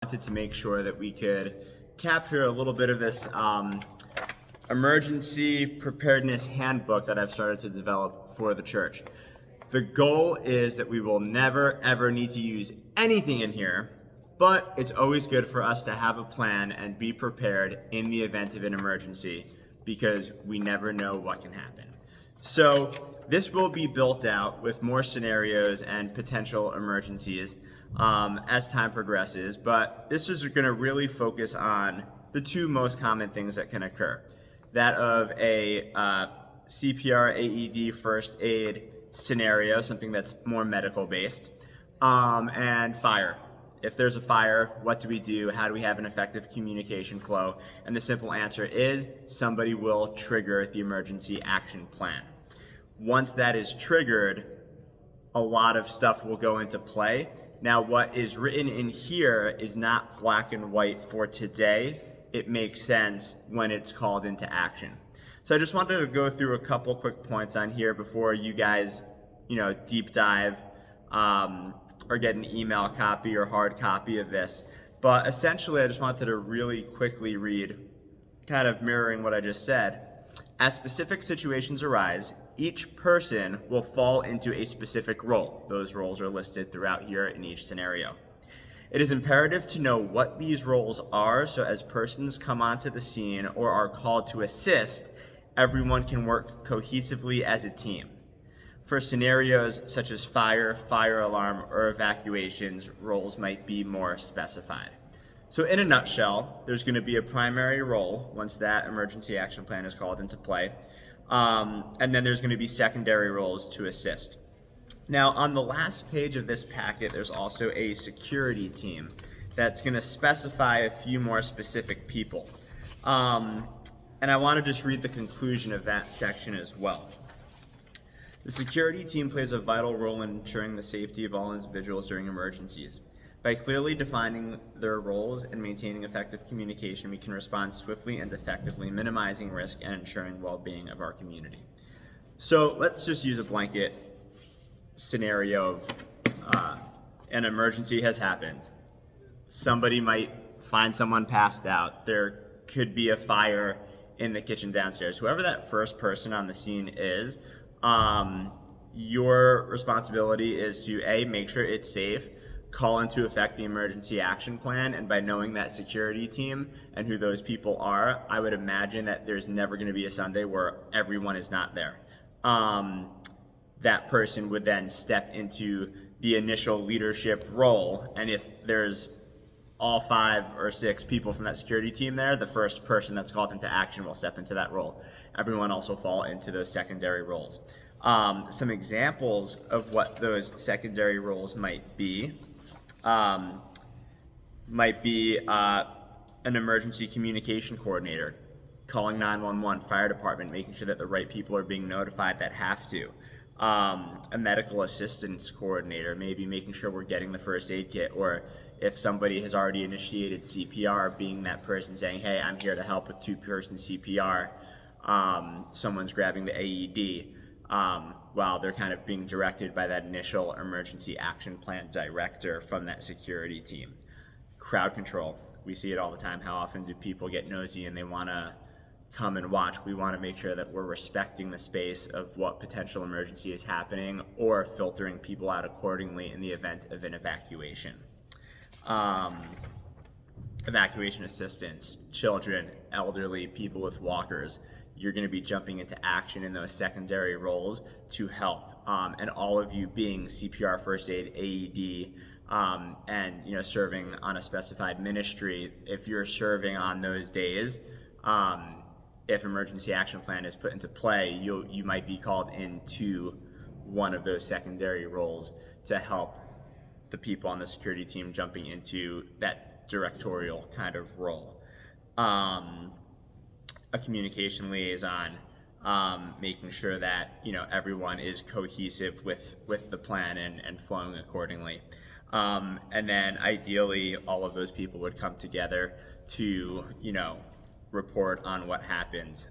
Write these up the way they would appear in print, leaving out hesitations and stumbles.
wanted to make sure that we could capture a little bit of this emergency preparedness handbook that I've started to develop for the church. The goal is that we will never ever need to use anything in here, but it's always good for us to have a plan and be prepared in the event of an emergency because we never know what can happen. So this will be built out with more scenarios and potential emergencies as time progresses, but this is going to really focus on the two most common things that can occur. That of a CPR, AED, first aid scenario, something that's more medical based, and fire. If there's a fire, what do we do? How do we have an effective communication flow? And the simple answer is somebody will trigger the emergency action plan. Once that is triggered, a lot of stuff will go into play. Now, what is written in here is not black and white for today. It makes sense when it's called into action. So I just wanted to go through a couple quick points on here before you guys, deep dive or get an email copy or hard copy of this. But essentially, I just wanted to really quickly read, kind of mirroring what I just said. As specific situations arise, each person will fall into a specific role. Those roles are listed throughout here in each scenario. It is imperative to know what these roles are so as persons come onto the scene or are called to assist, everyone can work cohesively as a team. For scenarios such as fire, fire alarm, or evacuations, roles might be more specified. So in a nutshell, there's going to be a primary role once that emergency action plan is called into play. And then there's going to be secondary roles to assist. Now, on the last page of this packet, there's also a security team that's going to specify a few more specific people. And I want to just read the conclusion of that section as well. The security team plays a vital role in ensuring the safety of all individuals during emergencies. By clearly defining their roles and maintaining effective communication, we can respond swiftly and effectively, minimizing risk and ensuring well-being of our community. So let's just use a blanket scenario of an emergency has happened. Somebody might find someone passed out. There could be a fire in the kitchen downstairs. Whoever that first person on the scene is, your responsibility is to make sure it's safe, call into effect the emergency action plan, and by knowing that security team and who those people are, I would imagine that there's never going to be a Sunday where everyone is not there. That person would then step into the initial leadership role, and if there's all 5 or 6 people from that security team there, the first person that's called into action will step into that role. Everyone else will fall into those secondary roles. Some examples of what those secondary roles might be an emergency communication coordinator, calling 911, fire department, making sure that the right people are being notified that have to. A medical assistance coordinator, maybe making sure we're getting the first aid kit, or if somebody has already initiated CPR, being that person saying, hey, I'm here to help with 2-person CPR. Someone's grabbing the AED while they're kind of being directed by that initial emergency action plan director from that security team. Crowd control. We see it all the time. How often do people get nosy and they want to come and watch? We want to make sure that we're respecting the space of what potential emergency is happening or filtering people out accordingly in the event of an evacuation. Evacuation assistance, children, elderly, people with walkers. You're going to be jumping into action in those secondary roles to help. And all of you being CPR, first aid, AED, and serving on a specified ministry, if you're serving on those days, if emergency action plan is put into play, you might be called into one of those secondary roles to help the people on the security team jumping into that directorial kind of role. A communication liaison, making sure that everyone is cohesive with the plan and flowing accordingly. And then ideally all of those people would come together to report on what happened,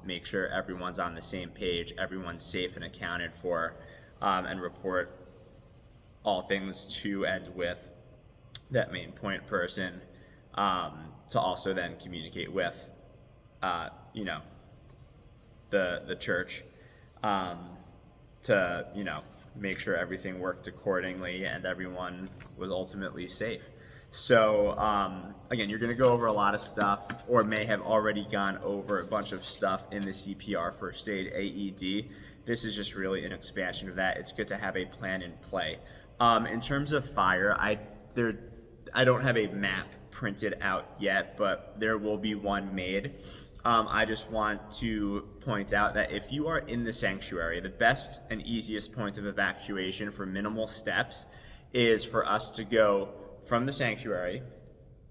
make sure everyone's on the same page, everyone's safe and accounted for, and report all things to and with that main point person, to also then communicate with, you know, the church, to, you know, make sure everything worked accordingly and everyone was ultimately safe. So again, you're going to go over a lot of stuff, or may have already gone over a bunch of stuff in the CPR first aid AED. This is just really an expansion of that. It's good to have a plan in play. In terms of fire, I don't have a map printed out yet, but there will be one made. I just want to point out that if you are in the sanctuary, the best and easiest point of evacuation for minimal steps is for us to go from the sanctuary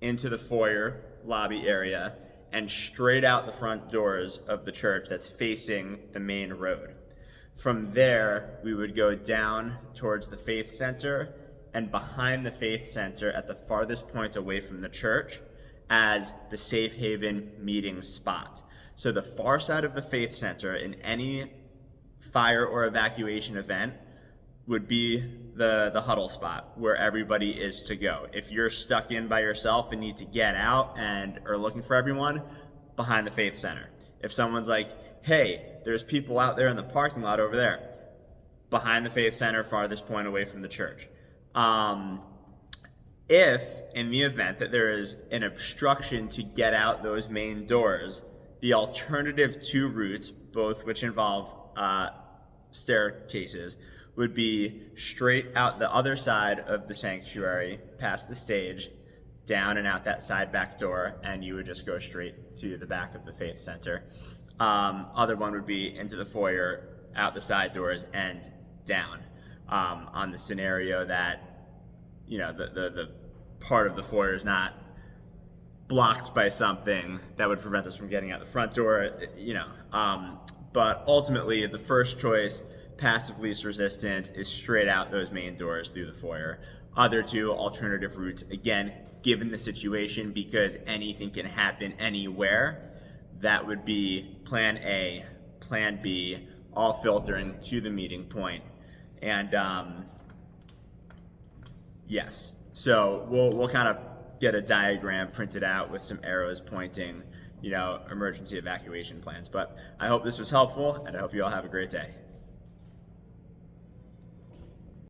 into the foyer lobby area and straight out the front doors of the church that's facing the main road. From there, we would go down towards the Faith Center, and behind the Faith Center at the farthest point away from the church as the safe haven meeting spot. So the far side of the Faith Center in any fire or evacuation event would be the huddle spot where everybody is to go. If you're stuck in by yourself and need to get out and are looking for everyone, behind the Faith Center. If someone's like, hey, there's people out there in the parking lot over there, behind the Faith Center, farthest point away from the church. If, in the event that there is an obstruction to get out those main doors, the alternative two routes, both which involve staircases, would be straight out the other side of the sanctuary, past the stage, down and out that side back door, and you would just go straight to the back of the Faith Center. Other one would be into the foyer, out the side doors, and down. On the scenario that, you know, the part of the foyer is not blocked by something that would prevent us from getting out the front door, you know. But ultimately, the first choice, passive least resistance, is straight out those main doors through the foyer. Other two alternative routes, again, given the situation, because anything can happen anywhere, that would be plan A, plan B, all filtering to the meeting point. And yes, so we'll kind of get a diagram printed out with some arrows pointing, you know, emergency evacuation plans. But I hope this was helpful, and I hope you all have a great day.